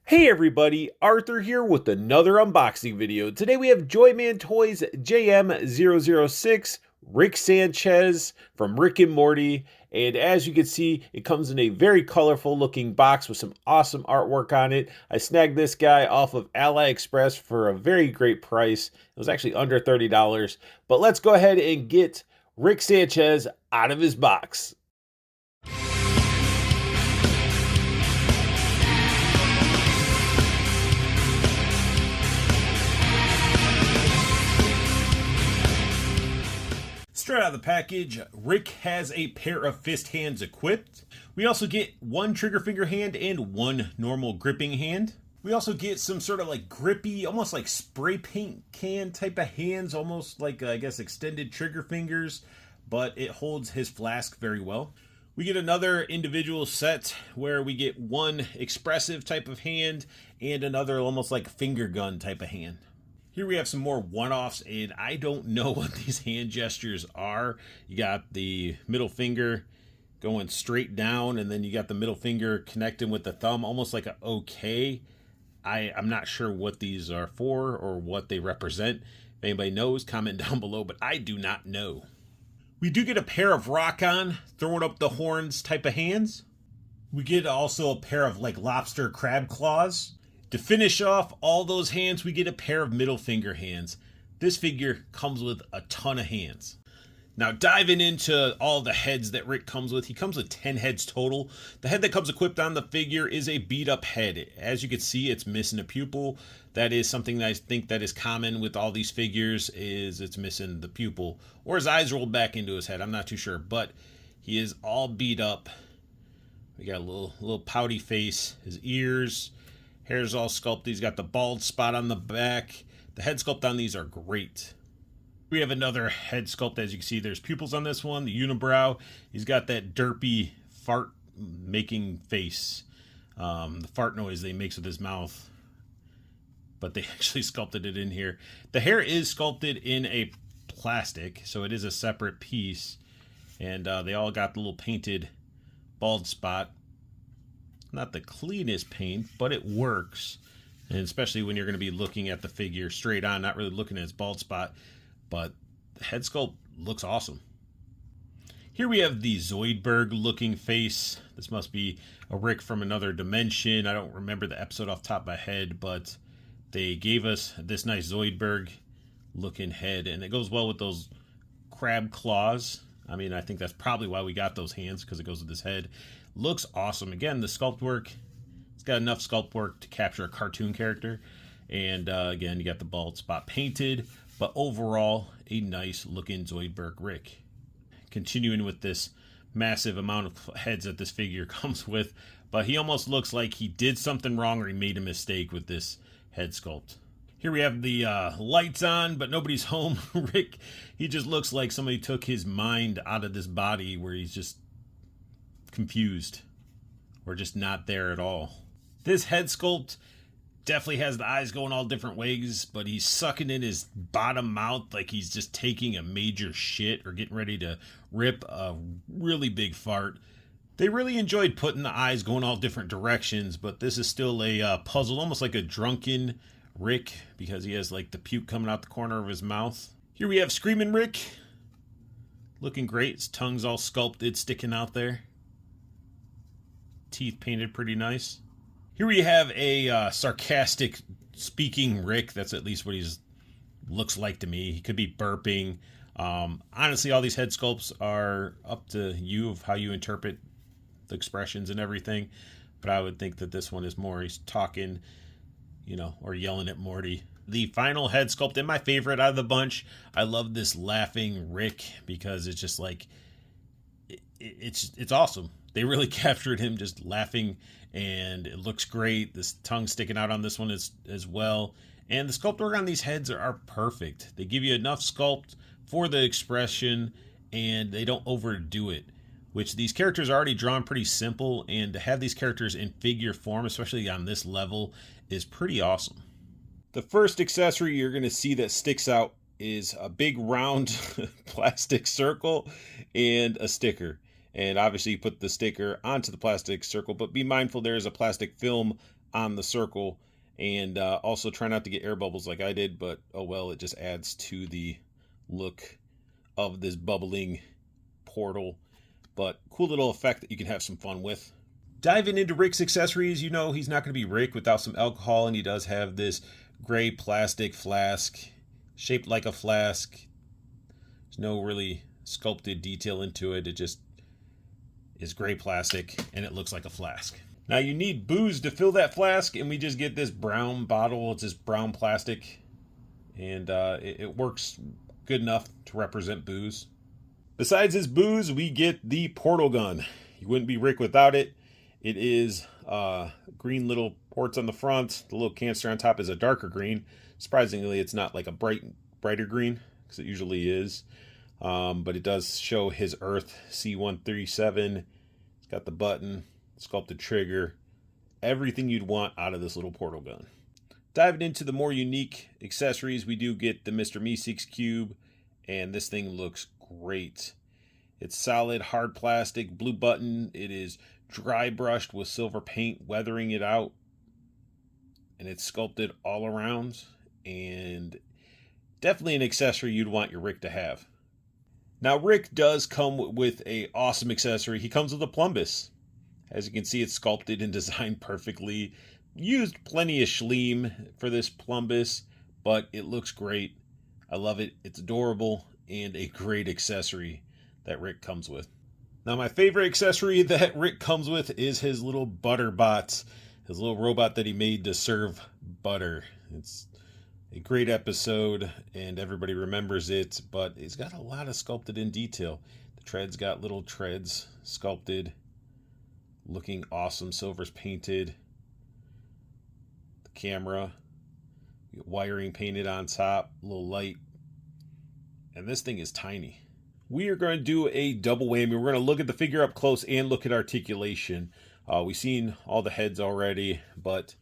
Hey everybody, Arthur here with another unboxing video. Today we have Joyman Toys JM006 Rick Sanchez from Rick and Morty. And as you can see, it comes in a very colorful looking box with some awesome artwork on it. I snagged this guy off of AliExpress for a very great price. It was actually under $30. But let's go ahead and get Rick Sanchez out of his box. Straight out of the package, Rick has a pair of fist hands equipped. We also get one trigger finger hand and one normal gripping hand. We also get some sort of like grippy, almost like spray paint can type of hands, almost like, I guess, extended trigger fingers, but it holds his flask very well. We get another individual set where we get one expressive type of hand and another almost like finger gun type of hand. Here we have some more one-offs, and I don't know what these hand gestures are. You got the middle finger going straight down, and then you got the middle finger connecting with the thumb, almost like an OK. I'm not sure what these are for or what they represent. If anybody knows, comment down below, but I do not know. We do get a pair of rock-on, throwing up the horns type of hands. We get also a pair of like lobster crab claws. To finish off all those hands, we get a pair of middle finger hands. This figure comes with a ton of hands. Now diving into all the heads that Rick comes with, he comes with 10 heads total. The head that comes equipped on the figure is a beat up head. As you can see, it's missing a pupil. That is something that I think that is common with all these figures, is it's missing the pupil. Or his eyes rolled back into his head, I'm not too sure. But he is all beat up. We got a little pouty face, his ears. Hair's all sculpted. He's got the bald spot on the back. The head sculpt on these are great. We have another head sculpt. As you can see, there's pupils on this one. The unibrow. He's got that derpy fart making face. The fart noise that he makes with his mouth. But they actually sculpted it in here. The hair is sculpted in a plastic, so it is a separate piece. And they all got the little painted bald spot. Not the cleanest paint, but it works. And especially when you're going to be looking at the figure straight on, not really looking at its bald spot. But the head sculpt looks awesome. Here we have the Zoidberg looking face. This must be a Rick from another dimension. I don't remember the episode off the top of my head, but they gave us this nice Zoidberg looking head. And it goes well with those crab claws. I mean, I think that's probably why we got those hands, because it goes with his head. Looks awesome. Again, the sculpt work, it's got enough sculpt work to capture a cartoon character. And again, you got the bald spot painted, but overall, a nice looking Zoidberg Rick. Continuing with this massive amount of heads that this figure comes with, but he almost looks like he did something wrong or he made a mistake with this head sculpt. Here we have the lights on, but nobody's home. Rick, he just looks like somebody took his mind out of this body where he's just confused or just not there at all. This head sculpt definitely has the eyes going all different ways, but he's sucking in his bottom mouth like he's just taking a major shit or getting ready to rip a really big fart. They really enjoyed putting the eyes going all different directions, but this is still a puzzle, almost like a drunken Rick, because he has like the puke coming out the corner of his mouth. Here we have Screaming Rick, looking great. His tongue's all sculpted, sticking out there. Teeth painted pretty nice. Here we have a sarcastic speaking Rick. That's at least what he looks like to me. He could be burping. Honestly, all these head sculpts are up to you of how you interpret the expressions and everything. But I would think that this one is more he's talking, you know, or yelling at Morty. The final head sculpt, and my favorite out of the bunch, I love this laughing Rick because it's just like, it's awesome. They really captured him just laughing, and it looks great. This tongue sticking out on this one as well. And the sculpt work on these heads are perfect. They give you enough sculpt for the expression, and they don't overdo it, which these characters are already drawn pretty simple, and to have these characters in figure form, especially on this level, is pretty awesome. The first accessory you're going to see that sticks out is a big round plastic circle and a sticker. And obviously you put the sticker onto the plastic circle, but be mindful there is a plastic film on the circle. And also try not to get air bubbles like I did, but oh well, it just adds to the look of this bubbling portal. But cool little effect that you can have some fun with. Diving into Rick's accessories, you know he's not going to be Rick without some alcohol, and he does have this gray plastic flask shaped like a flask. There's no really sculpted detail into it. It just is gray plastic, and it looks like a flask. Now you need booze to fill that flask, and we just get this brown bottle. It's just brown plastic, and it works good enough to represent booze. Besides this booze, we get the portal gun. You wouldn't be Rick without it. It is green little ports on the front. The little canister on top is a darker green. Surprisingly, it's not like a brighter green, because it usually is. But it does show his Earth C137. It's got the button, sculpted trigger, everything you'd want out of this little portal gun. Diving into the more unique accessories, we do get the Mr. Meeseeks cube, and this thing looks great. It's solid, hard plastic, blue button. It is dry brushed with silver paint, weathering it out, and it's sculpted all around, and definitely an accessory you'd want your Rick to have. Now, Rick does come with an awesome accessory. He comes with a plumbus. As you can see, it's sculpted and designed perfectly. Used plenty of schleem for this plumbus, but it looks great. I love it. It's adorable and a great accessory that Rick comes with. Now, my favorite accessory that Rick comes with is his little butter bot, his little robot that he made to serve butter. It's a great episode, and everybody remembers it, but it's got a lot of sculpted in detail. The treads got little treads sculpted, looking awesome. Silver's painted. The camera, wiring painted on top, a little light. And this thing is tiny. We are going to do a double whammy. We're going to look at the figure up close and look at articulation. We've seen all the heads already, but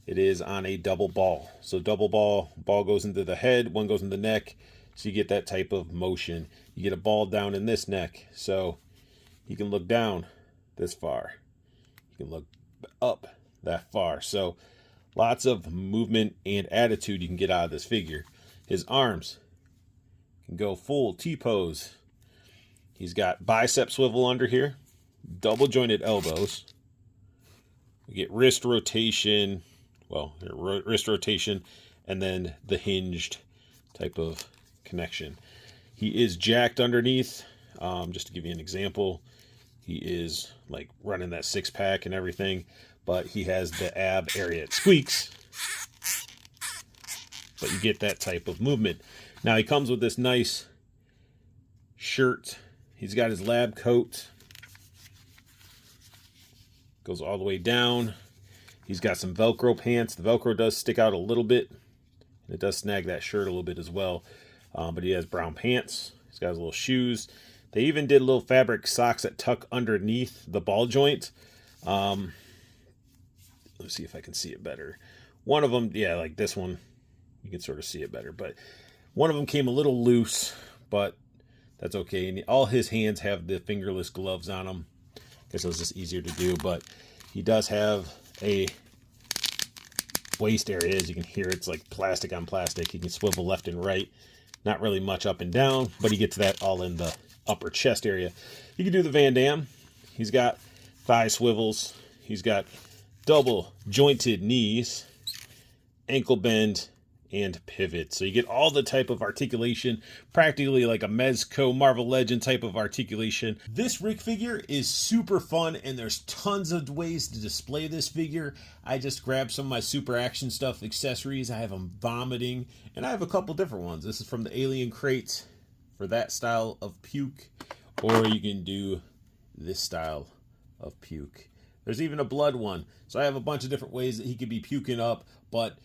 it is on a double ball. So double ball goes into the head, one goes in the neck. So you get that type of motion. You get a ball down in this neck. So you can look down this far. You can look up that far. So lots of movement and attitude you can get out of this figure. His arms can go full T-pose. He's got bicep swivel under here, double jointed elbows. We get wrist rotation, wrist rotation, and then the hinged type of connection. He is jacked underneath. Just to give you an example, he is like running that six pack and everything, but he has the ab area. It squeaks, but you get that type of movement. Now he comes with this nice shirt. He's got his lab coat. Goes all the way down. He's got some Velcro pants. The Velcro does stick out a little bit. And it does snag that shirt a little bit as well. But he has brown pants. He's got his little shoes. They even did little fabric socks that tuck underneath the ball joint. Let's see if I can see it better. One of them, yeah, like this one, you can sort of see it better. But one of them came a little loose, but that's okay. And all his hands have the fingerless gloves on them. I guess it was just easier to do, but he does have a waist area. As you can hear, it's like plastic on plastic. He can swivel left and right. Not really much up and down, but he gets that all in the upper chest area. You can do the Van Damme. He's got thigh swivels. He's got double jointed knees, ankle bend, and pivot. So you get all the type of articulation, practically like a Mezco Marvel Legend type of articulation. This Rick figure is super fun, and there's tons of ways to display this figure. I just grabbed some of my Super Action Stuff accessories. I have them vomiting, and I have a couple different ones. This is from the Alien crate for that style of puke, or you can do this style of puke. There's even a blood one. So I have a bunch of different ways that he could be puking up, but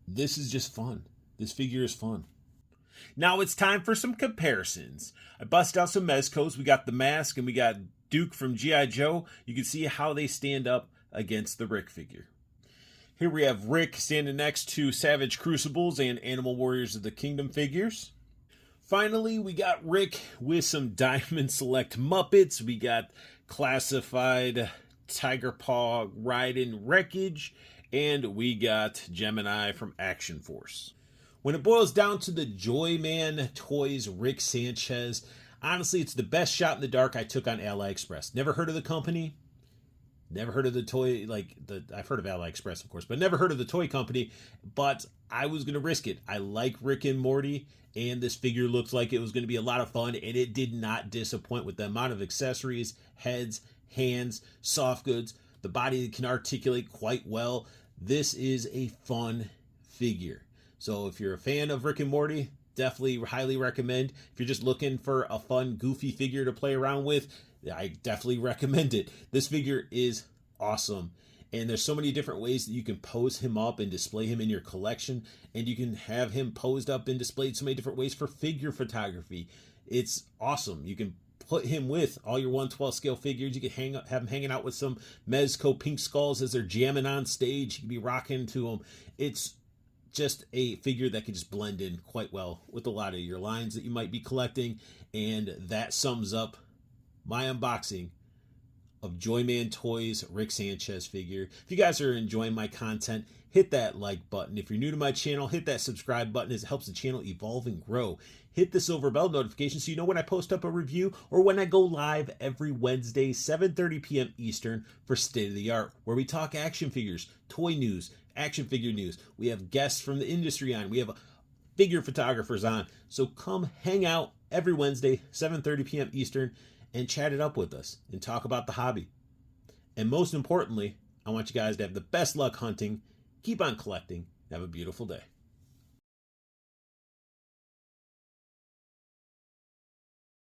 this is just fun. This figure is fun. Now it's time for some comparisons. I busted out some Mezcos. We got the mask and we got Duke from G.I. Joe. You can see how they stand up against the Rick figure. Here we have Rick standing next to Savage Crucibles and Animal Warriors of the Kingdom figures. Finally, we got Rick with some Diamond Select Muppets. We got classified Tiger Paw Ride-In Wreckage And we got Gemini from Action Force. When it boils down to the Joyman Toys Rick Sanchez, honestly, it's the best shot in the dark I took on AliExpress. Never heard of the company. Never heard of the toy, I've heard of AliExpress, of course, but never heard of the toy company. But I was going to risk it. I like Rick and Morty, and this figure looks like it was going to be a lot of fun, and it did not disappoint with the amount of accessories, heads, hands, soft goods, the body that can articulate quite well. This is a fun figure. So if you're a fan of Rick and Morty, definitely highly recommend. If you're just looking for a fun, goofy figure to play around with, I definitely recommend it. This figure is awesome. And there's so many different ways that you can pose him up and display him in your collection. And you can have him posed up and displayed so many different ways for figure photography. It's awesome. You can put him with all your 1/12 scale figures. You can have him hanging out with some Mezco Pink Skulls as they're jamming on stage. You can be rocking to them. It's just a figure that can just blend in quite well with a lot of your lines that you might be collecting. And that sums up my unboxing of Joyman Toys Rick Sanchez figure. If you guys are enjoying my content, hit that like button. If you're new to my channel, hit that subscribe button as it helps the channel evolve and grow. Hit the silver bell notification so you know when I post up a review or when I go live every Wednesday, 7:30 p.m. Eastern for State of the Art, where we talk action figures, toy news, action figure news. We have guests from the industry on. We have figure photographers on. So come hang out every Wednesday, 7:30 p.m. Eastern, and chat it up with us and talk about the hobby. And most importantly, I want you guys to have the best luck hunting, keep on collecting, and have a beautiful day.